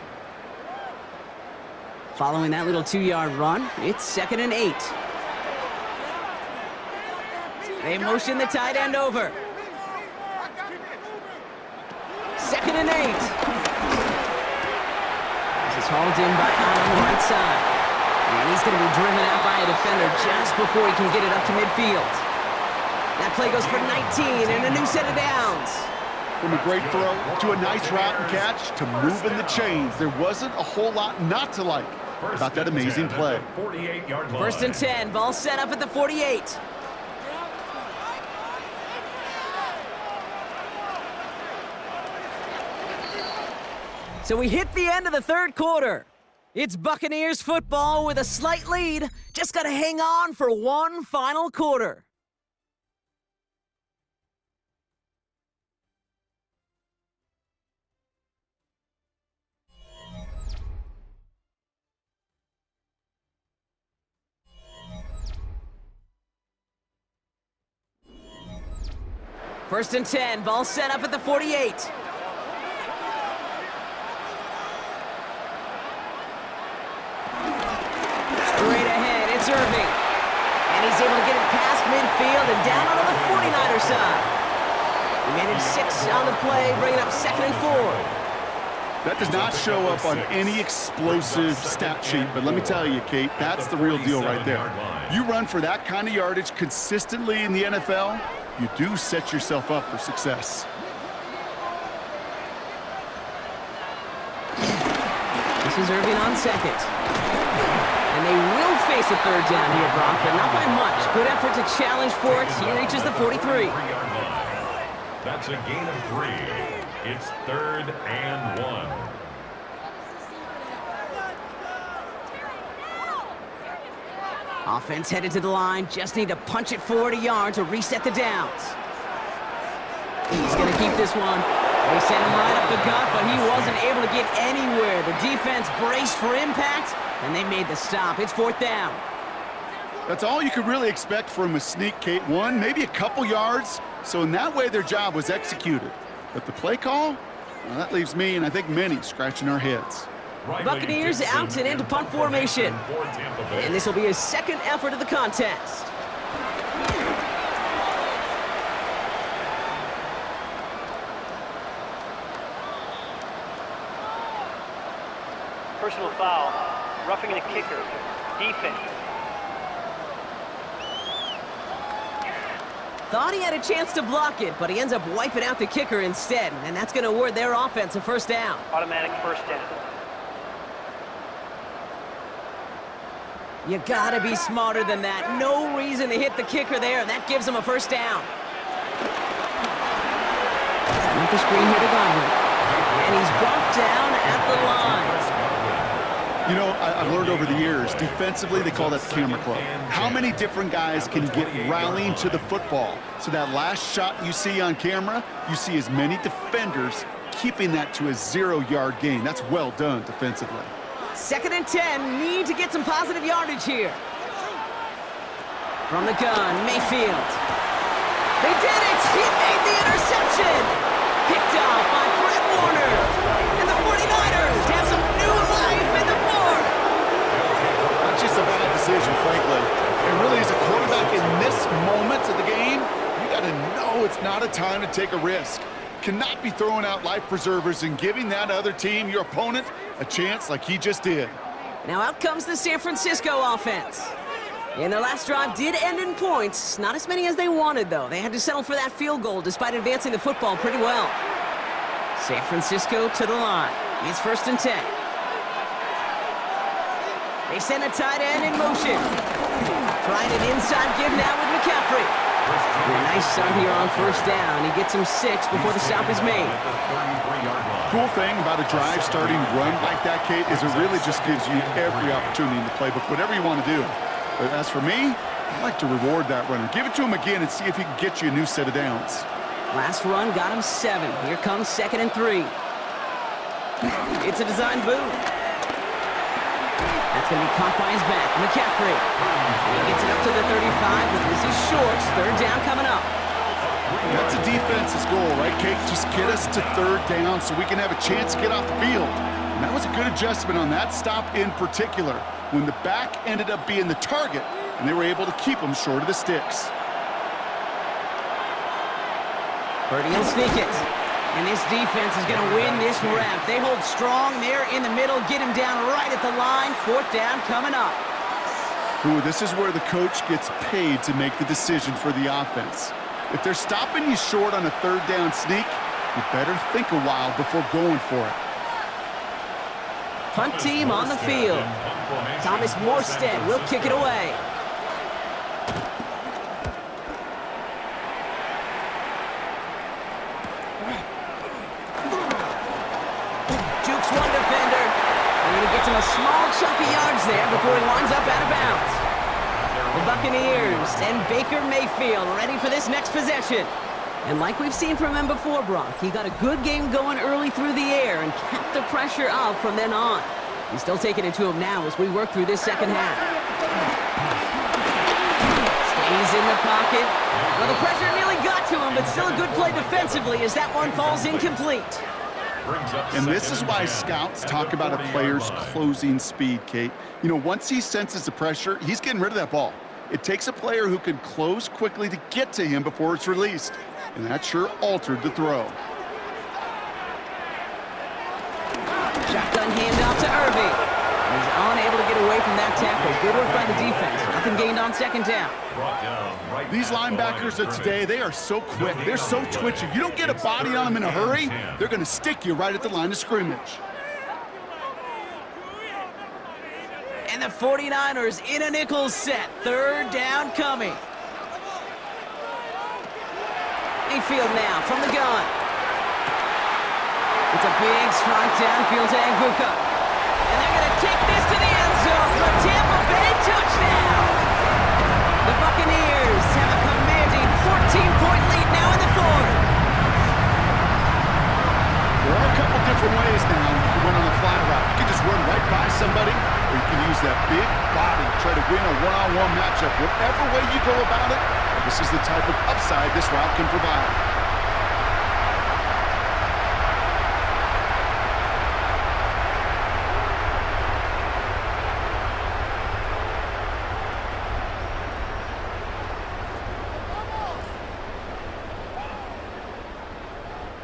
Following that little 2-yard run, it's 2nd and 8. They motion the tight end over. 2nd and 8. This is hauled in by Allen on the right side. And he's going to be driven out by a defender just before he can get it up to midfield. That play goes for 19 and a new set of downs.
From a great throw to a nice route and catch to moving the chains, there wasn't a whole lot not to like about that amazing play.
1st and 10, ball set up at the 48. So we hit the end of the 3rd quarter. It's Buccaneers football with a slight lead. Just got to hang on for one final quarter. First and 10, ball set up at the 48. Straight ahead, it's Irving. And he's able to get it past midfield and down onto the 49er side. He made it 6 on the play, bringing up 2nd and 4.
That does not show up on any explosive stat sheet, but let me tell you, Kate, that's the real deal right there. You run for that kind of yardage consistently in the NFL, you do set yourself up for success.
This is Irving on 2nd. And they will face a 3rd down here, Brock, but not by much. Good effort to challenge for it. He reaches the 43.
That's a gain of 3. It's 3rd and 1.
Offense headed to the line. Just need to punch it forward a yard to reset the downs. He's going to keep this one. They sent him right up the gut, but he wasn't able to get anywhere. The defense braced for impact, and they made the stop. It's 4th down.
That's all you could really expect from a sneak, Kate. 1, maybe a couple yards. So in that way, their job was executed. But the play call, well, that leaves me, and I think many, scratching our heads.
Buccaneers out and into punt formation. And this will be his 2nd effort of the contest.
Personal foul, roughing the kicker, defense.
Thought he had a chance to block it, but he ends up wiping out the kicker instead, and that's going to award their offense a 1st down.
Automatic 1st down.
You gotta be smarter than that. No reason to hit the kicker there, and that gives him a 1st down. Setting up the screen here to Godwin. And he's brought down at the line.
You know, I've learned over the years, defensively, they call that the camera club. How many different guys can get rallying to the football? So that last shot you see on camera, you see as many defenders keeping that to a 0-yard gain. That's well done defensively.
2nd and 10, need to get some positive yardage here. From the gun, Mayfield. They did it! He made the interception! Picked off by Fred Warner. And the 49ers have some new life in the 4th.
Not just a bad decision, frankly. And really, as a quarterback in this moment of the game, you got to know it's not a time to take a risk. Cannot be throwing out life preservers and giving that other team, your opponent, a chance like he just did.
Now out comes the San Francisco offense. And their last drive did end in points. Not as many as they wanted, though. They had to settle for that field goal despite advancing the football pretty well. San Francisco to the line. It's 1st and 10. They send a tight end in motion. Trying an inside give now with McCaffrey. And a nice start here on 1st down. He gets him 6 before the stop is made.
Cool thing about a drive starting run like that, Kate, is it really just gives you every opportunity in the playbook, whatever you want to do. But as for me, I'd like to reward that runner. Give it to him again and see if he can get you a new set of downs.
Last run got him 7. Here comes 2nd and 3. It's a design boot. That's going to be caught by his back. McCaffrey. And he gets it up to the 35, but this is short. 3rd down coming up.
That's a defense's goal, right, Kate? Just get us to 3rd down so we can have a chance to get off the field. And that was a good adjustment on that stop in particular, when the back ended up being the target, and they were able to keep him short of the sticks.
Purdy will sneak it. And this defense is going to win this rep. They hold strong there in the middle, get him down right at the line. 4th down coming up.
Ooh, this is where the coach gets paid to make the decision for the offense. If they're stopping you short on a 3rd down sneak, you better think a while before going for it.
Punt team on the field. Thomas Morstead will kick it away. Jukes one defender. And he gets him a small chunk of yards there before he winds up out of bounds. The Buccaneers and Baker Mayfield ready for this next possession. And like we've seen from him before, Brock, he got a good game going early through the air and kept the pressure up from then on. He's still taking it to him now as we work through this second half. Stays in the pocket. Well, the pressure nearly got to him, but still a good play defensively as that one falls incomplete.
And this is why scouts talk about a player's closing speed, Kate. You know, once he senses the pressure, he's getting rid of that ball. It takes a player who can close quickly to get to him before it's released. And that sure altered the throw.
Shotgun handoff to Irving. He's unable to get away from that tackle. Good work by the defense. Nothing gained on 2nd down.
These linebackers of today, they are so quick. They're so twitchy. You don't get a body on them in a hurry, they're going to stick you right at the line of scrimmage.
And the 49ers in a nickel set. 3rd down coming. Mayfield now from the gun. It's a big strike downfield to Anguka. And they're going to take this to the end zone for a Tampa Bay touchdown. The Buccaneers have a commanding 14-point lead now in the 4th.
There are a couple different ways now you can win on the fly route. You can just run right by somebody, or you can use that big body to try to win a one-on-one matchup. Whatever way you go about it, this is the type of upside this route can provide.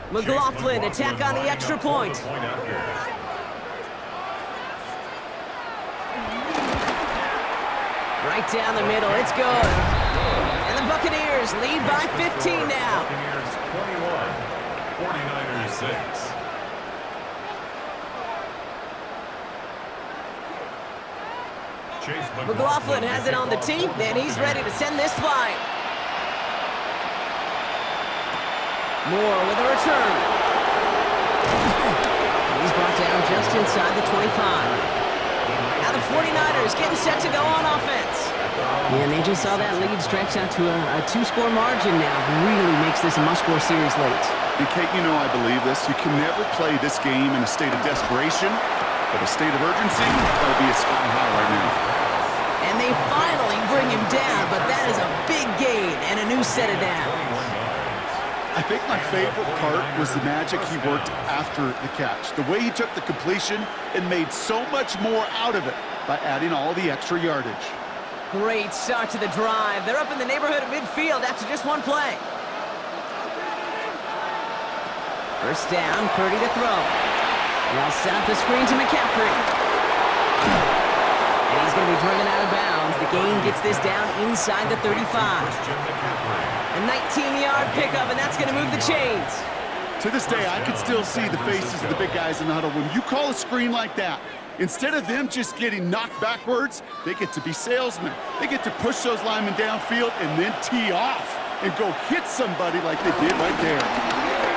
McLaughlin attack on the extra point. Right down the middle, it's good. And the Buccaneers lead by 15 now.
Buccaneers 21, 49ers 6.
McLaughlin has it on the tee, and he's ready to send this flying. Moore with a return. And he's brought down just inside the 25. Now the 49ers getting set to go on offense. And they just saw that lead stretch out to a 2-score margin now. Really makes this a must-score series late.
And Kate, you know I believe this. You can never play this game in a state of desperation, but a state of urgency, that'll be a sky high right now.
And they finally bring him down, but that is a big gain and a new set of downs.
I think my favorite part was the magic he worked after the catch. The way he took the completion and made so much more out of it by adding all the extra yardage.
Great start to the drive. They're up in the neighborhood of midfield after just one play. First down, Purdy to throw. They'll set up the screen to McCaffrey. And he's going to be driven out of bounds. The gain gets this down inside the 35. A 19-yard pickup, and that's going to move the chains.
To this day, I can still see the faces of the big guys in the huddle. When you call a screen like that, instead of them just getting knocked backwards, they get to be salesmen. They get to push those linemen downfield and then tee off and go hit somebody like they did right there.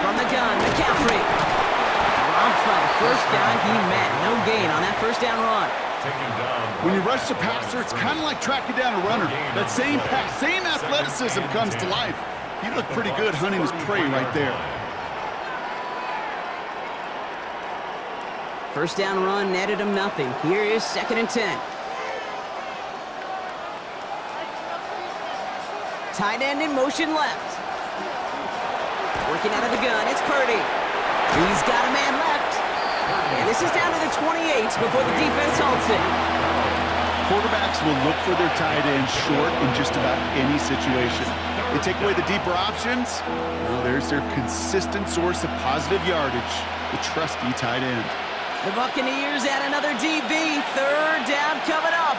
From the gun, McCaffrey. Dropped by the first guy he met. No gain on that first down run.
When you rush the passer, it's kind of like tracking down a runner. That same pass, same athleticism comes to life. He looked pretty good hunting his prey right there.
First down run netted him nothing. Here is 2nd and 10. Tight end in motion left. Working out of the gun, it's Purdy. He's got a man left. And this is down to the 28 before the defense halts it.
Quarterbacks will look for their tight end short in just about any situation. They take away the deeper options. Well, there's their consistent source of positive yardage, the trusty tight end.
The Buccaneers add another DB. Third down coming up.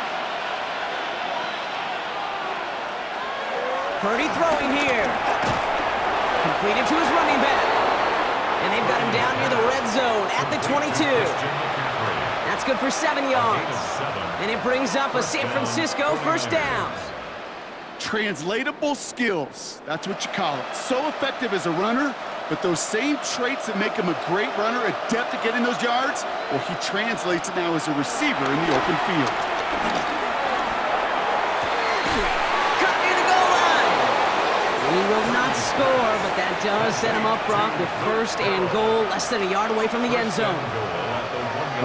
Purdy throwing here. Completed to his running back. And they've got him down near the red zone at the 22. That's good for 7 yards. And it brings up a San Francisco first down.
Translatable skills, that's what you call it. So effective as a runner, but those same traits that make him a great runner, adept at getting those yards, well, he translates it now as a receiver in the open field.
Cut near the goal line. He will not score, but that does set him up, Brock, with first and goal, less than a yard away from the end zone.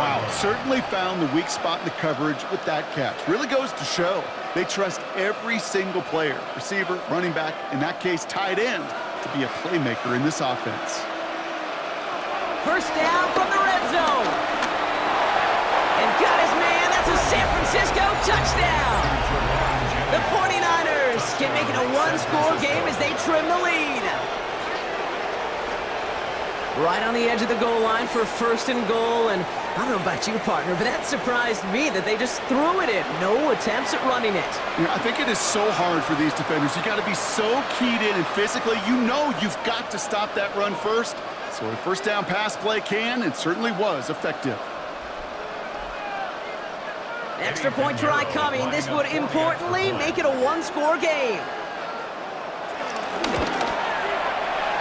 Wow, certainly found the weak spot in the coverage with that catch. Really goes to show they trust every single player, receiver, running back, in that case, tight end, to be a playmaker in this offense.
First down from the red zone. And got his man. That's a San Francisco touchdown. The 49ers can make it a one-score game as they trim the lead. Right on the edge of the goal line for first and goal, and I don't know about you, partner, but that surprised me that they just threw it in. No attempts at running it.
Yeah, I think it is so hard for these defenders. You got to be so keyed in and physically, you know you've got to stop that run first. So a first down pass play can and certainly was effective.
Extra point try coming. This would importantly make it a one-score game.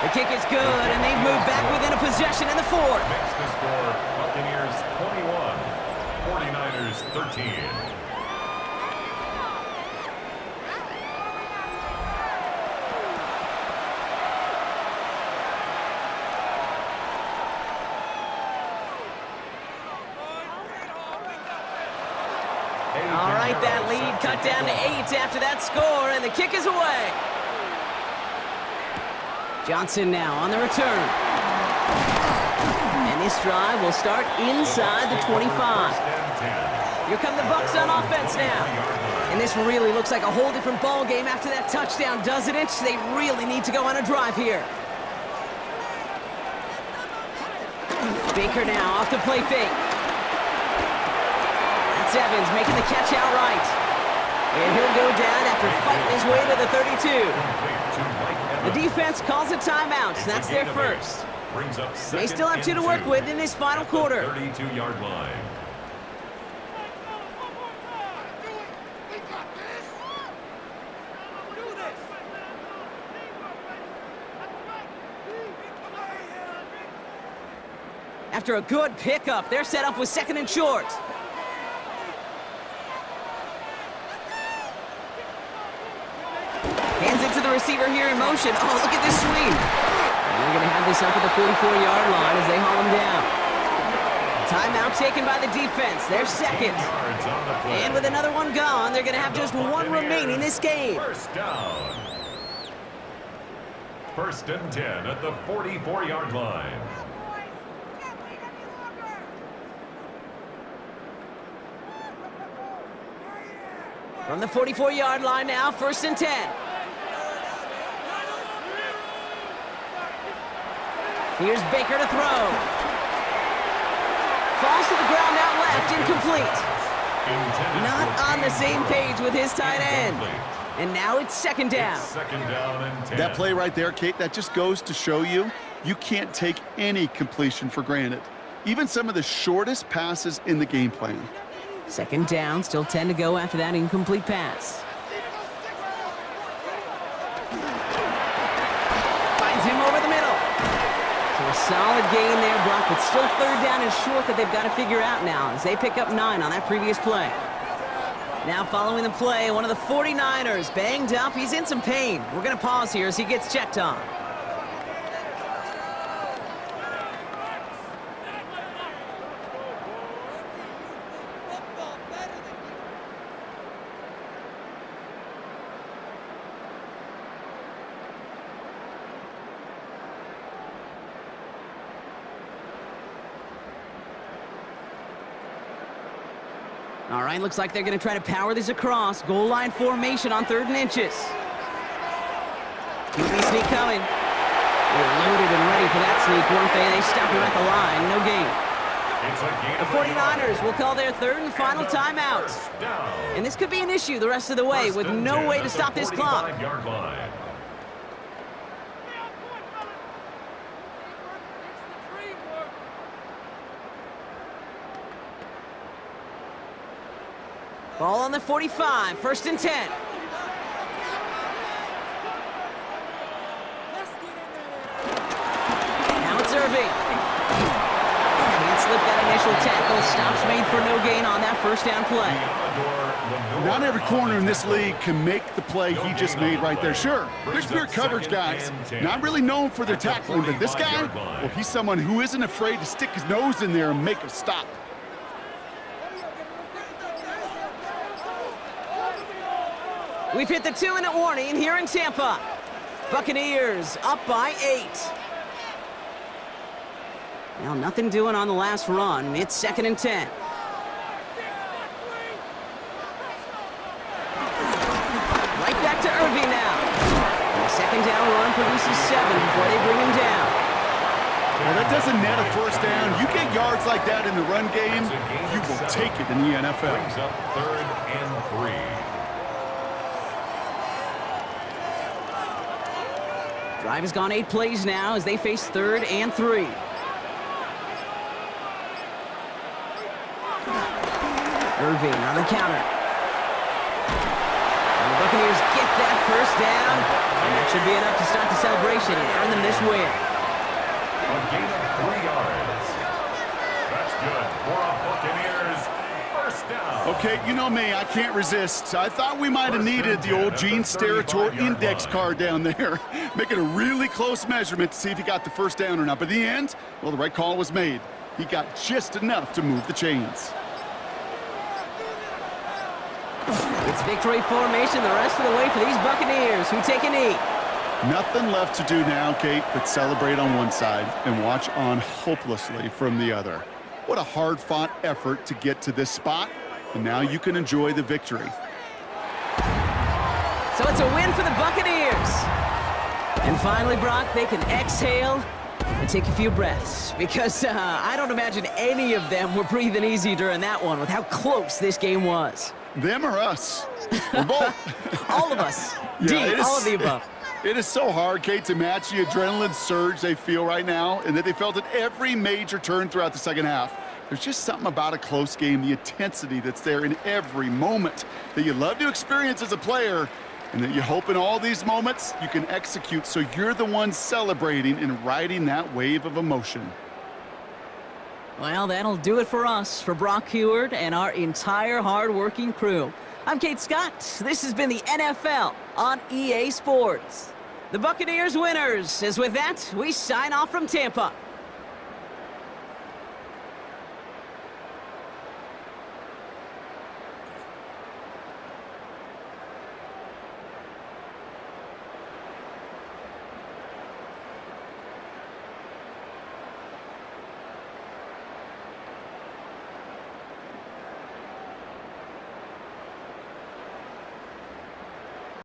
The kick is good, and they've moved back within a possession in the fourth.
Makes the score Buccaneers 21, 49ers 13.
All right, that lead cut down to 8 after that score, and the kick is away. Johnson now on the return. And this drive will start inside the 25. Here come the Bucs on offense now. And this really looks like a whole different ball game after that touchdown, doesn't it? They really need to go on a drive here. Baker now off the play fake. That's Evans making the catch outright. And he'll go down after fighting his way to the 32. The defense calls a timeout. That's their first. They still have 2 to work with in this final quarter.
32-yard line.
After a good pickup, they're set up with second and short. Hands it to the receiver here in motion. Oh, look at this swing. And they're going to have this up at the 44-yard line as they haul him down. Timeout taken by the defense. They're second. And with another one gone, they're going to have just one remaining this game.
First down. First and 10 at the 44-yard line.
From the 44-yard line now, first and 10. Here's Baker to throw. Falls to the ground out left, incomplete. Not on the same page with his tight end. And now it's second down.
Second down and 10.
That play right there, Kate, that just goes to show you can't take any completion for granted. Even some of the shortest passes in the game plan.
Second down, still 10 to go after that incomplete pass. Finds him over the middle. So a solid gain there, Brock, but still third down and short that they've got to figure out now as they pick up 9 on that previous play. Now following the play, one of the 49ers banged up. He's in some pain. We're going to pause here as he gets checked on. All right, looks like they're going to try to power this across. Goal line formation on 3rd and inches. QB sneak coming. They're loaded and ready for that sneak, weren't they? They stopped him at the line. No gain. The 49ers will call their 3rd and final timeout. And this could be an issue the rest of the way with no way to stop this clock. Ball on the 45, 1st and 10. Now it's Irving. Can't slip that initial tackle. Stops made for no gain on that 1st down play.
Not every corner in this league can make the play he just made right there. Sure, there's pure coverage guys, not really known for their tackling, but this guy, well, he's someone who isn't afraid to stick his nose in there and make a stop.
We've hit the 2-minute warning here in Tampa. Buccaneers up by 8. Now, nothing doing on the last run. It's 2nd and 10. Right back to Irving now. And the 2nd down run produces 7 before they bring him down.
Well, that doesn't net a 1st down. You get yards like that in the run game, you will take it in the NFL.
Brings up 3rd and 3.
Drive has gone 8 plays now as they face 3rd and 3. Irving on the counter. And the Buccaneers get that 1st down. And that should be enough to start the celebration and earn them this win.
A gain of 3 yards. That's good for a Buccaneers 1st down.
Okay, you know me, I can't resist. I thought we might have needed the old Gene Steratore index card down there. Making a really close measurement to see if he got the 1st down or not. But in the end, well, the right call was made. He got just enough to move the chains.
It's victory formation the rest of the way for these Buccaneers who take a knee.
Nothing left to do now, Kate, but celebrate on one side and watch on hopelessly from the other. What a hard-fought effort to get to this spot, and now you can enjoy the victory.
So it's a win for the Buccaneers. And finally, Brock, they can exhale and take a few breaths because I don't imagine any of them were breathing easy during that one with how close this game was.
Them or us? We're both.
All of us.
Yeah,
all of the above.
It is so hard, Kate, to match the adrenaline surge they feel right now and that they felt at every major turn throughout the 2nd half. There's just something about a close game, the intensity that's there in every moment that you love to experience as a player and that you hope in all these moments you can execute so you're the one celebrating and riding that wave of emotion.
Well, that'll do it for us, for Brock Heward and our entire hard-working crew. I'm Kate Scott. This has been the NFL on EA Sports. The Buccaneers winners, as with that, we sign off from Tampa.